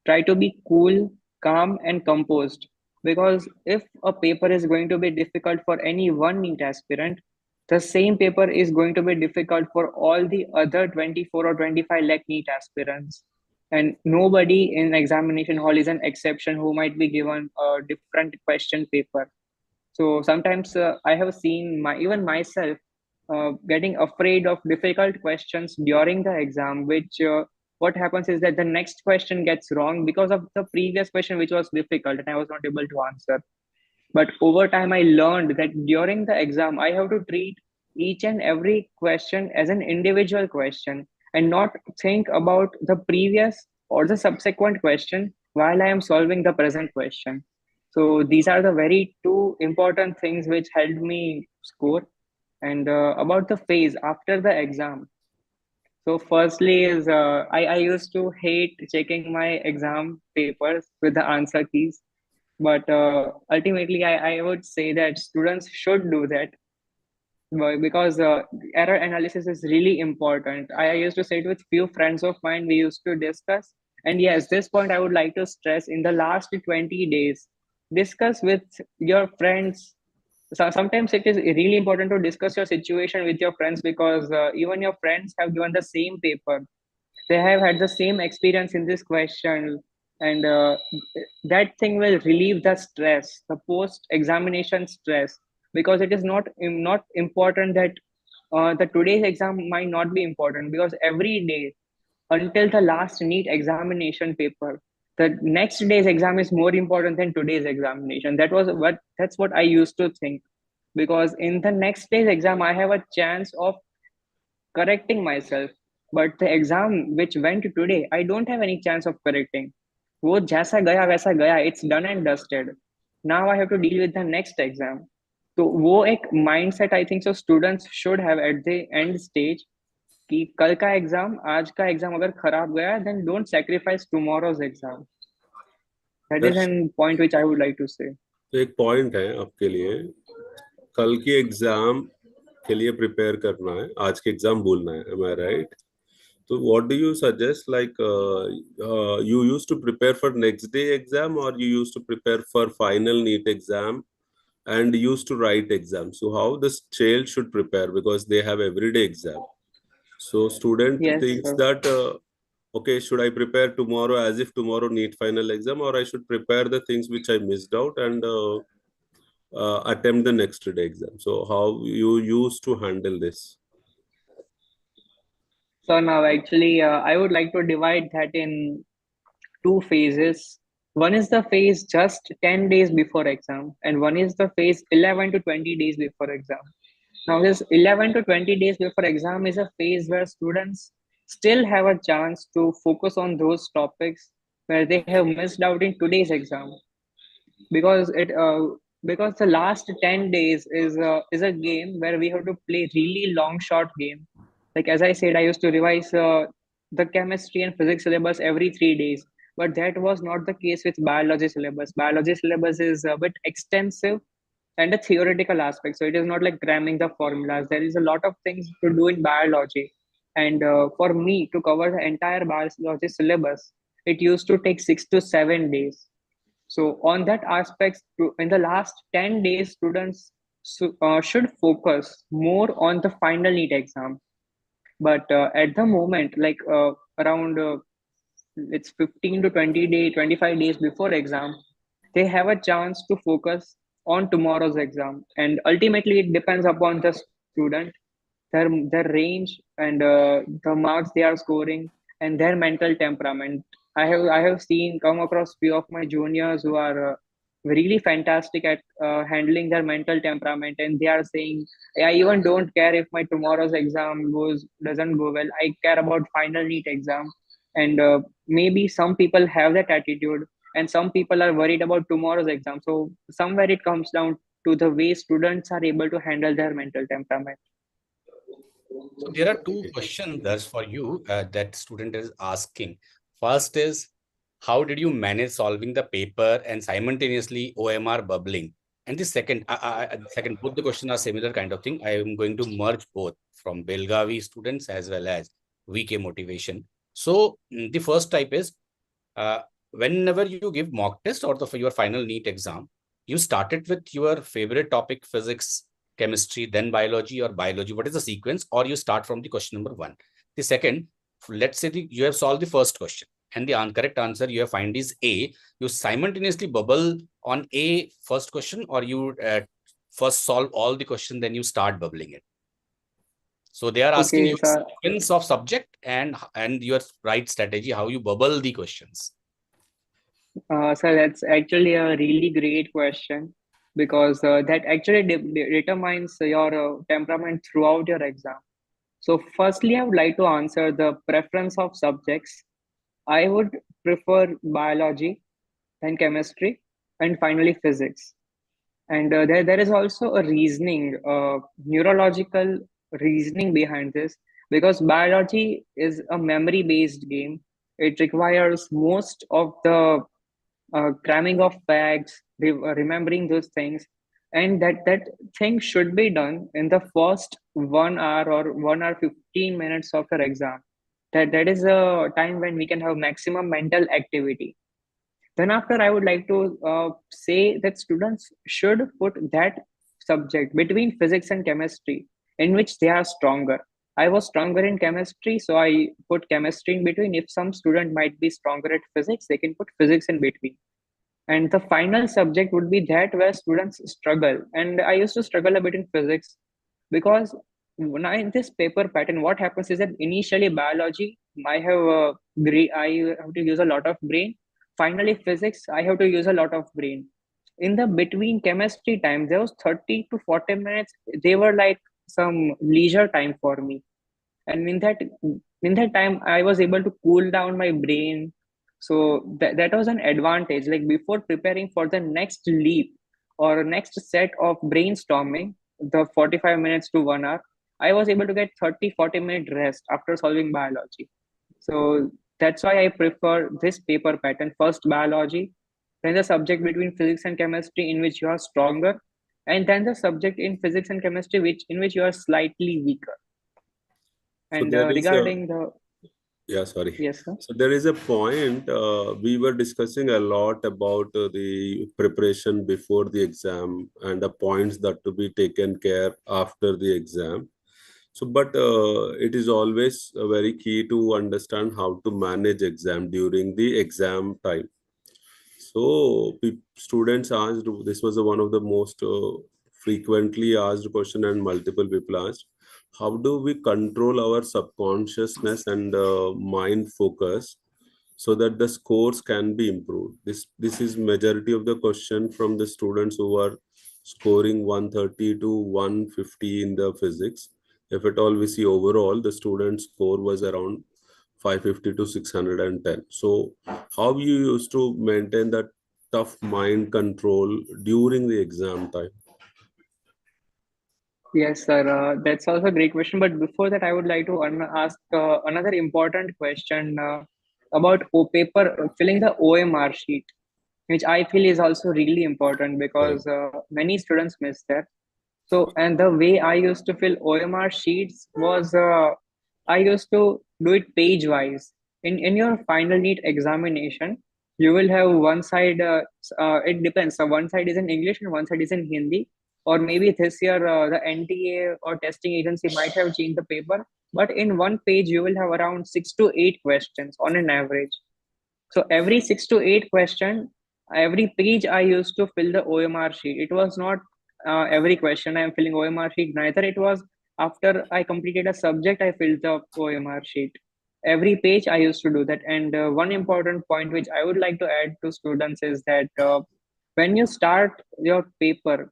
try to be cool, calm, and composed. Because if a paper is going to be difficult for any one NEET aspirant, the same paper is going to be difficult for all the other 24 or 25 lakh NEET aspirants. And nobody in examination hall is an exception who might be given a different question paper. So sometimes I have seen even myself getting afraid of difficult questions during the exam, which what happens is that the next question gets wrong because of the previous question, which was difficult and I was not able to answer. But over time, I learned that during the exam, I have to treat each and every question as an individual question and not think about the previous or the subsequent question while I am solving the present question. So these are the very two important things which helped me score. And about the phase after the exam. So firstly is I used to hate checking my exam papers with the answer keys, but ultimately I would say that students should do that, because error analysis is really important. I used to sit with few friends of mine, we used to discuss. And yes, this point I would like to stress: in the last 20 days, discuss with your friends. So sometimes it is really important to discuss your situation with your friends, because even your friends have given the same paper, they have had the same experience in this question, and that thing will relieve the stress, the post examination stress. Because it is not important that the today's exam might not be important, because every day until the last NEET examination paper, the next day's exam is more important than today's examination. That's what I used to think, because in the next day's exam I have a chance of correcting myself. But the exam which went today, I don't have any chance of correcting. वो जैसा गया वैसा गया, it's done and dusted. Now I have to deal with the next exam. तो वो एक mindset I think so students should have at the end stage, कि कल का एग्जाम, आज का एग्जाम अगर खराब गया, then don't sacrifice tomorrow's exam. That is दर्श, an point which I would like to say. तो एक पॉइंट है आपके लिए, कल की एग्जाम के लिए प्रिपेयर करना है, आज के एग्जाम बोलना है, am I right? So what do you suggest, like you used to prepare for next day exam, or you used to prepare for final NEET exam and used to write exam? So how this child should prepare, because they have everyday exam. So student Yes, thinks that okay, should I prepare tomorrow as if tomorrow NEET final exam, or I should prepare the things which I missed out and attempt the next day exam? So how you used to handle this? so now actually I would like to divide that in two phases. One is the phase just 10 days before exam, and one is the phase 11 to 20 days before exam. Now, this 11 to 20 days before exam is a phase where students still have a chance to focus on those topics where they have missed out in today's exam. Because because the last 10 days is a game where we have to play really long short game. Like as I said, I used to revise the chemistry and physics syllabus every 3 days, but that was not the case with biology syllabus. Biology syllabus is a bit extensive and a theoretical aspect, so it is not like cramming the formulas. There is a lot of things to do in biology, and for me to cover the entire biology syllabus, it used to take 6 to 7 days. So on that aspect, in the last 10 days, students should focus more on the final NEET exam. But at the moment, like around it's 15 to 20 day, 25 days before exam, they have a chance to focus on tomorrow's exam. And ultimately, it depends upon the student, their range, and the marks they are scoring, and their mental temperament. I have seen come across few of my juniors who are really fantastic at handling their mental temperament, and they are saying, I even don't care if my tomorrow's exam goes doesn't go well. I care about final NEET exam. And maybe some people have that attitude, and some people are worried about tomorrow's exam. So somewhere it comes down to the way students are able to handle their mental temperament. So there are two questions that's for you that student is asking. First is, how did you manage solving the paper and simultaneously OMR bubbling? And the second, both the questions are similar kind of thing. I am going to merge both from Belgavi students as well as VK motivation. So the first type is, uh, whenever you give mock test or your final NEET exam, you started with your favorite topic, physics, chemistry, then biology, or biology. What is the sequence? Or you start from the question number one. The second, let's say you have solved the first question and the correct answer you have find is A. You simultaneously bubble on A first question, or you first solve all the question, then you start bubbling it. So they are asking Okay, you sir. sequence of subject and your right strategy, how you bubble the questions. So that's actually a really great question, because that actually determines your temperament throughout your exam. So, firstly, I would like to answer the preference of subjects. I would prefer biology, then chemistry, and finally physics. And there is also a reasoning, neurological reasoning behind this, because biology is a memory based game. It requires most of the cramming of facts, remembering those things, and that thing should be done in the first 1 hour or 1 hour 15 minutes of your exam. That is a time when we can have maximum mental activity. Then after, I would like to say that students should put that subject between physics and chemistry in which they are stronger. I was stronger in chemistry, so I put chemistry in between. If some student might be stronger at physics, they can put physics in between. And the final subject would be that where students struggle. And I used to struggle a bit in physics, because now in this paper pattern, what happens is that initially biology, I have to use a lot of brain. Finally, physics, I have to use a lot of brain. In the between chemistry time, there was 30 to 40 minutes. They were like some leisure time for me. And in that time, I was able to cool down my brain. So that was an advantage. Like before preparing for the next leap or next set of brainstorming, the 45 minutes to 1 hour, I was able to get 30-40 minute rest after solving biology. So that's why I prefer this paper pattern: first biology, then the subject between physics and chemistry in which you are stronger, and then the subject in physics and chemistry in which you are slightly weaker. So And there is a regarding the Yeah, sorry. yes, sir. So there is a point we were discussing a lot about the preparation before the exam and the points that to be taken care after the exam. So, but it is always very key to understand how to manage exam during the exam time. So students asked, this was one of the most frequently asked question and multiple people asked, how do we control our subconsciousness and mind focus so that the scores can be improved? This is majority of the question from the students who are scoring 130 to 150 in the physics. If at all we see overall, the student score was around 550 to 610. So how you used to maintain that tough mind control during the exam time? Yes, sir. That's also a great question. But before that, I would like to ask another important question about paper filling the OMR sheet, which I feel is also really important, Correct. because many students miss that. So, and the way I used to fill OMR sheets was I used to do it page wise. In your final NEET examination, you will have one side. It depends. So one side is in English and one side is in Hindi. Or maybe this year the NTA or testing agency might have changed the paper. But in one page, you will have around 6 to 8 questions on an average. So every 6 to 8 question, every page I used to fill the OMR sheet. It was not every question I am filling OMR sheet. Neither it was after I completed a subject I filled the OMR sheet. Every page I used to do that. And one important point which I would like to add to students is that when you start your paper,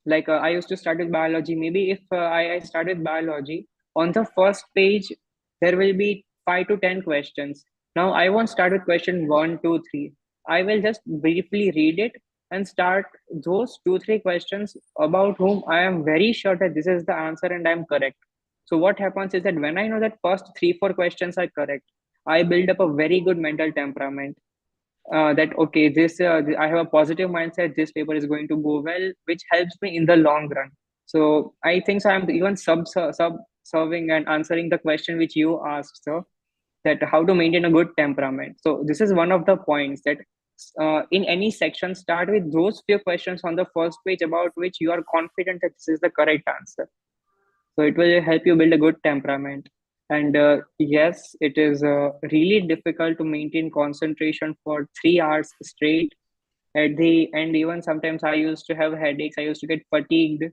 like I used to start with biology. Maybe if I start with biology, on the first page there will be 5 to 10 questions. Now I won't start with question one, two, three. I will just briefly read it and start those two, three questions about whom I am very sure that this is the answer and I'm correct. So what happens is that when I know that first three, four questions are correct, I build up a very good mental temperament. That okay, this I have a positive mindset. This paper is going to go well, which helps me in the long run. So I think so. I'm even sub serving and answering the question which you asked, sir, that how to maintain a good temperament. So this is one of the points that in any section, start with those few questions on the first page about which you are confident that this is the correct answer. So it will help you build a good temperament. And yes, it is really difficult to maintain concentration for 3 hours straight at the end. Even sometimes I used to have headaches. I used to get fatigued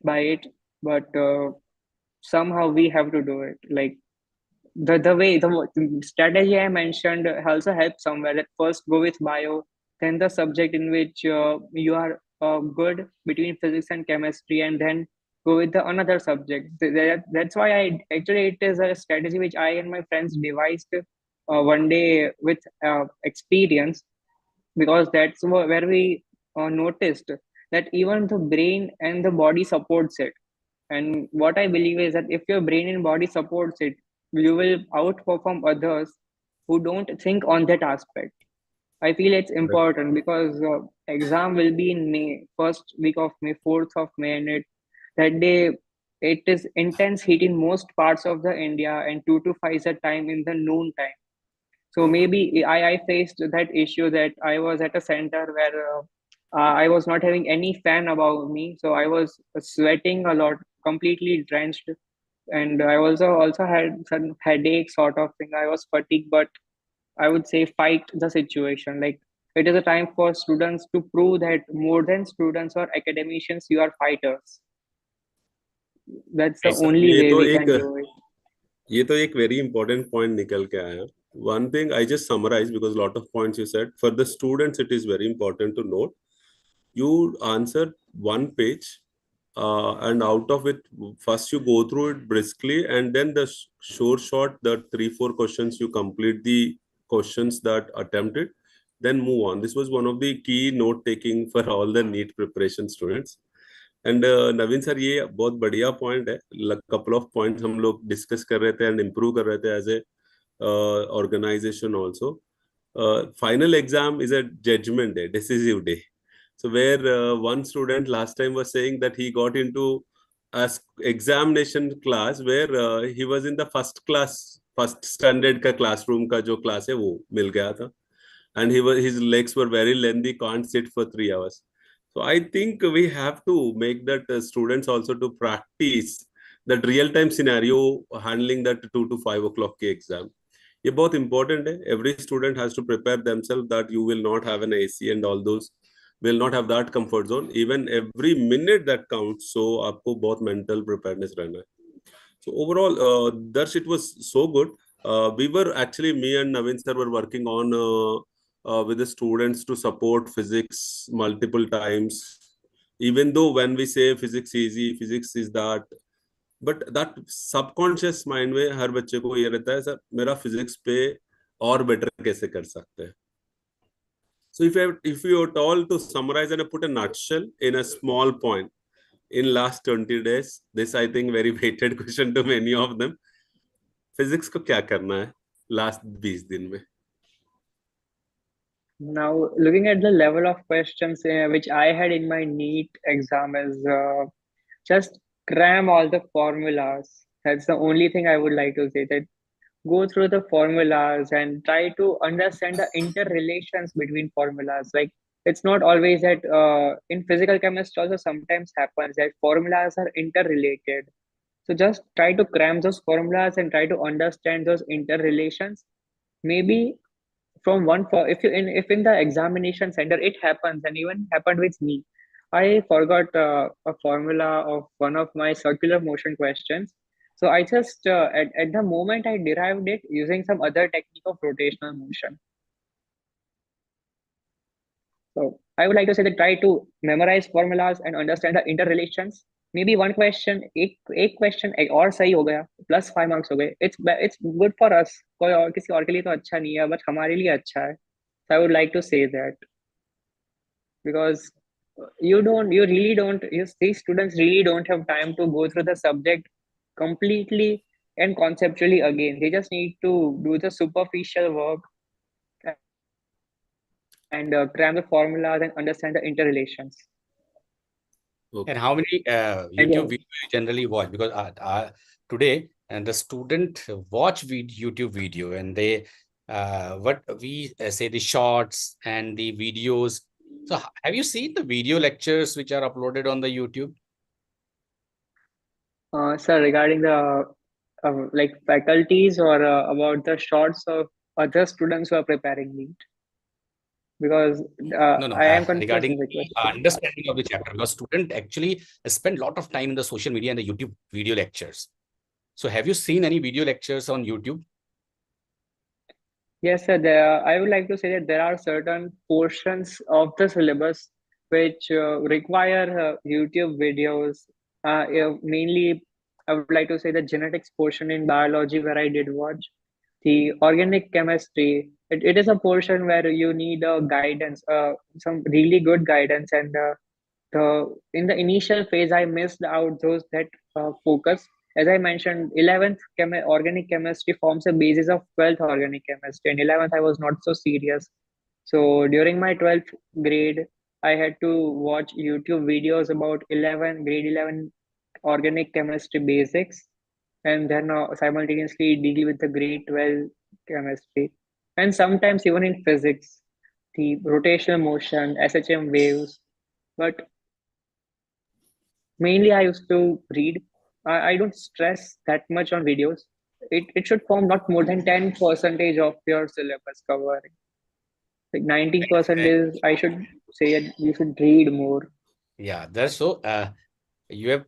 by it, but somehow we have to do it. Like the strategy I mentioned also helps somewhere. That first go with bio, then the subject in which you are good between physics and chemistry, and then go with the another subject. That's why I actually it is a strategy which I and my friends devised one day with experience, because that's where we noticed that even the brain and the body supports it. And what I believe is that if your brain and body supports it, you will outperform others who don't think on that aspect. I feel it's important because exam will be in May, first week of May, 4th of May, and that day it is intense heat in most parts of the India, and 2 to 5 is the time in the noon time. So maybe I faced that issue that I was at a center where I was not having any fan above me, so I was sweating a lot, completely drenched, and I also had some headache sort of thing. I was fatigued, but I would say fight the situation. Like it is a time for students to prove that more than students or academicians, you are fighters. That's the Yes. only ये way तो we एक can do it. ये तो एक very important point निकल के आया. One thing I just summarized because a lot of points you said. For the students, it is very important to note. You answer one page, and out of it, first you go through it briskly, and then the short, the 3-4 questions you complete the questions that attempted, then move on. This was one of the key note taking for all the NEET preparation students. And Naveen sir ये बहुत बढ़िया point है. Couple of points हम लोग discuss कर रहे थे and improve कर रहे थे as a organization also. Final exam is a judgment day, decisive day. So where one student last time was saying that he got into a examination class where he was in the first standard का classroom का जो class है वो मिल गया था, and his legs were very lengthy, can't sit for 3 hours. So I think we have to make that students also to practice that real time scenario handling that 2 to 5 o'clock के exam. ये बहुत important है. Every student has to prepare themselves that you will not have an AC and all those, will not have that comfort zone. Even every minute that counts. So आपको बहुत mental preparedness रहना है. So overall, Darsh, it was so good. We were actually, me and Naveen sir were working on with the students to support physics multiple times. Even though when we say physics easy, physics is that, but that subconscious mind में हर बच्चे को ये रहता है sir मेरा physics पे और better कैसे कर सकते हैं. So if you are told to summarize and put a nutshell in a small point in last 20 days, this I think very weighted question to many of them. Physics को क्या करना है last 20 दिन में? Now, looking at the level of questions which I had in my NEET exam is just cram all the formulas. That's the only thing I would like to say. That go through the formulas and try to understand the interrelations between formulas. Like it's not always that in physical chemistry also sometimes happens that formulas are interrelated. So just try to cram those formulas and try to understand those interrelations. Maybe from one for if in the examination center it happens, and even happened with me, I forgot a formula of one of my circular motion questions. So I just at the moment I derived it using some other technique of rotational motion. So I would like to say that try to memorize formulas and understand the interrelations. maybe one question, एक question और सही हो गया, plus 5 marks हो गए. It's good for us. कोई और किसी और के लिए तो अच्छा नहीं है, but हमारे लिए अच्छा है. So I would like to say that, because these students really don't have time to go through the subject completely and conceptually again. They just need to do the superficial work and cram the formulas and understand the interrelations. And how many YouTube videos you generally watch? Because today and the student watch YouTube video, and they what we say, the shorts and the videos. So have you seen the video lectures which are uploaded on the YouTube? Sir, regarding the like faculties or about the shorts of other students who are preparing NEET, because No, I am confused regarding in the the question. understanding of the chapter, because student actually spend a lot of time in the social media and the YouTube video lectures. So have you seen any video lectures on YouTube? Yes, sir. I would like to say that there are certain portions of the syllabus which require YouTube videos. Mainly, I would like to say the genetics portion in biology, where I did watch the organic chemistry. It is a portion where you need guidance, some really good guidance, and in the initial phase, I missed out those that focus. As I mentioned, 11th organic chemistry forms a basis of 12th organic chemistry. And 11th, I was not so serious. So during my 12th grade, I had to watch YouTube videos about grade 11 organic chemistry basics, and then simultaneously deal with the grade 12 chemistry. And sometimes even in physics, the rotational motion, SHM waves. But mainly, I used to read. I don't stress that much on videos. It should form not more than 10 percentage of your syllabus covering. Like 90% is, I should say, you should read more. Yeah, that's so. You have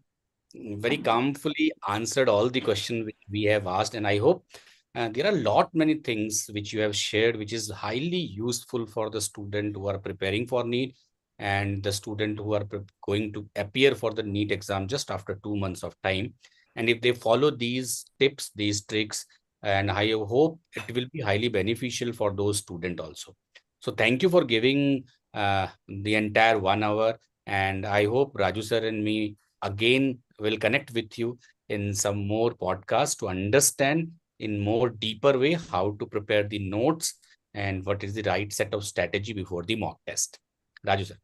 very calmly answered all the questions which we have asked, and I hope there are a lot many things which you have shared, which is highly useful for the student who are preparing for NEET and the student who are going to appear for the NEET exam just after 2 months of time. And if they follow these tips, these tricks, and I hope it will be highly beneficial for those students also. So thank you for giving the entire 1 hour, and I hope Raju sir and me again will connect with you in some more podcasts to understand in more deeper way how to prepare the notes and what is the right set of strategy before the mock test. Raju sir.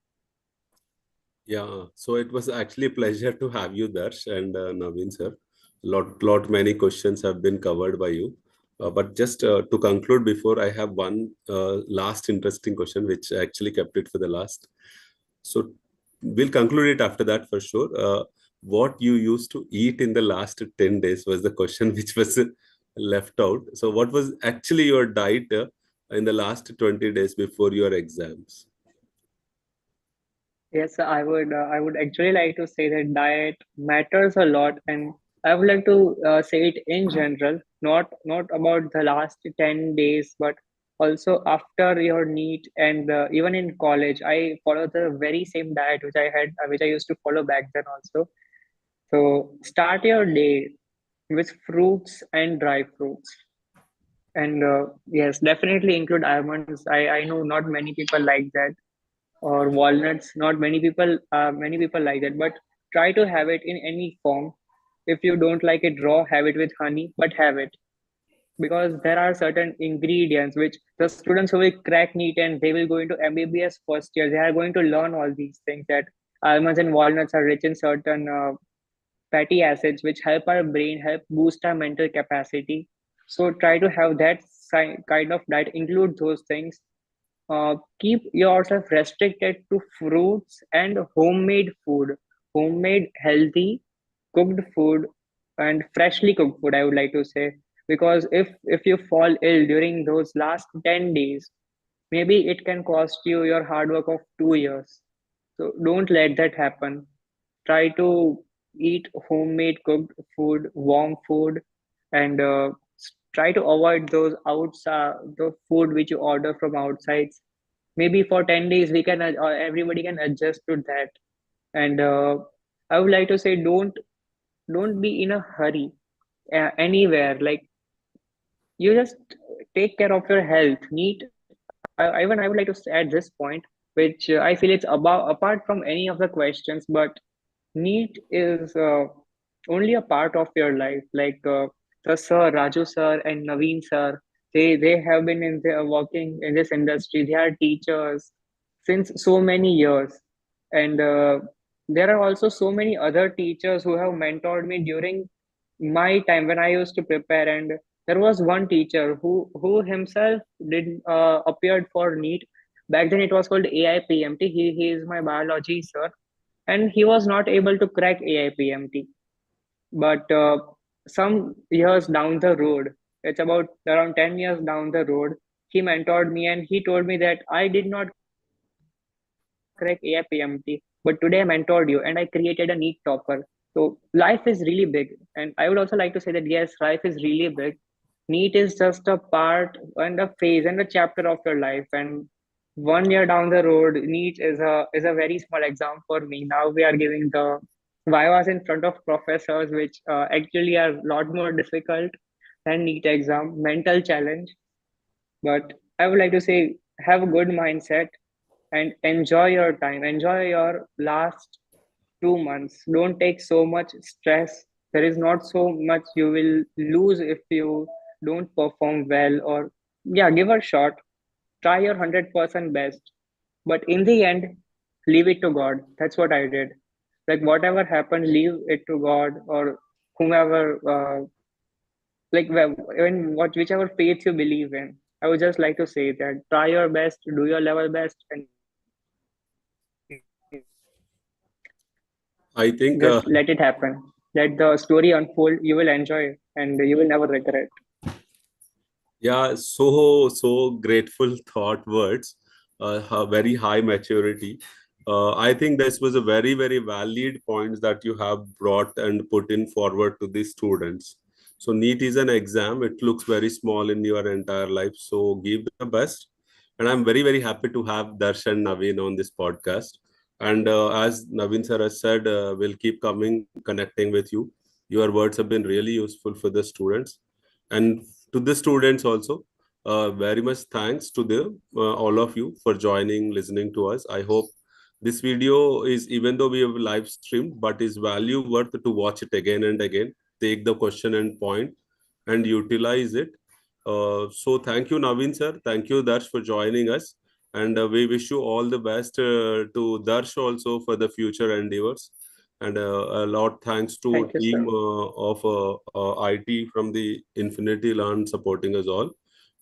Yeah, so it was actually a pleasure to have you, Darsh and Naveen sir. Lot many questions have been covered by you. But just to conclude, before I have one last interesting question, which I actually kept it for the last. So we'll conclude it after that for sure. What you used to eat in the last 10 days was the question which was left out. So what was actually your diet in the last 20 days before your exams? Yes, I would actually like to say that diet matters a lot, and I would like to say it in general, not about the last 10 days, but also after your NEET and even in college. I follow the very same diet which I used to follow back then also. So start your day with fruits and dry fruits. And yes, definitely include almonds. I know not many people like that, or walnuts. Not many people like that, but try to have it in any form. If you don't like it raw, have it with honey, but have it, because there are certain ingredients which the students who will crack NEET and they will go into MBBS first year, they are going to learn all these things, that almonds and walnuts are rich in certain fatty acids which help our brain, help boost our mental capacity. So try to have that kind of diet, include those things. Keep yourself restricted to fruits and homemade food, homemade healthy cooked food, and freshly cooked food, I would like to say. Because if you fall ill during those last 10 days, maybe it can cost you your hard work of 2 years. So don't let that happen. Try to eat homemade cooked food, warm food, and try to avoid those outside the food which you order from outside. Maybe for 10 days we can everybody can adjust to that. And I would like to say don't be in a hurry anywhere. Like you just take care of your health. NEET. Even I would like to add this point, which I feel it's about apart from any of the questions, but NEET is only a part of your life. Like the sir, Raju sir and Naveen sir, they have been in the, working in this industry. They are teachers since so many years, and there are also so many other teachers who have mentored me during my time when I used to prepare. And there was one teacher who himself did appeared for NEET. Back then it was called AIPMT. He is my biology sir, and he was not able to crack AIPMT. But some years down the road, it's about around 10 years down the road, he mentored me and he told me that I did not crack AIPMT, but today I mentored you and I created a NEET topper. So life is really big. And I would also like to say that yes, life is really big. NEET is just a part and a phase and a chapter of your life. And 1 year down the road, NEET is a very small exam for me. Now we are giving the Vivas in front of professors, which actually are a lot more difficult than NEET exam, mental challenge. But I would like to say, have a good mindset and enjoy your time. Enjoy your last 2 months. Don't take so much stress. There is not so much you will lose if you don't perform well, or yeah, give a shot. Try your 100% best. But in the end, leave it to God. That's what I did. Like whatever happened, leave it to God or whomever, like when what whichever faith you believe in. I would just like to say that try your best, do your level best, and I think, just let it happen. Let the story unfold. You will enjoy and you will never regret. yeah, so grateful thought words, very high maturity. I think this was a very valid points that you have brought and put in forward to the students. So NEET is an exam. It looks very small in your entire life. So give the best. And I'm very happy to have Darsh and Naveen on this podcast. And as Naveen sir has said, we'll keep coming, connecting with you. Your words have been really useful for the students. And to the students also, very much thanks to the all of you for joining, listening to us. I hope this video is, even though we have live streamed, but is value worth to watch it again and again, take the question and point and utilize it. So thank you, Naveen sir. Thank you, Darsh, for joining us. And we wish you all the best, to Darsh also for the future endeavors. And a lot thanks to Thank you, team sir. of IT from the Infinity Learn supporting us all,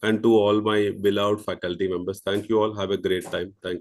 and to all my beloved faculty members. Thank you all. Have a great time. Thank you.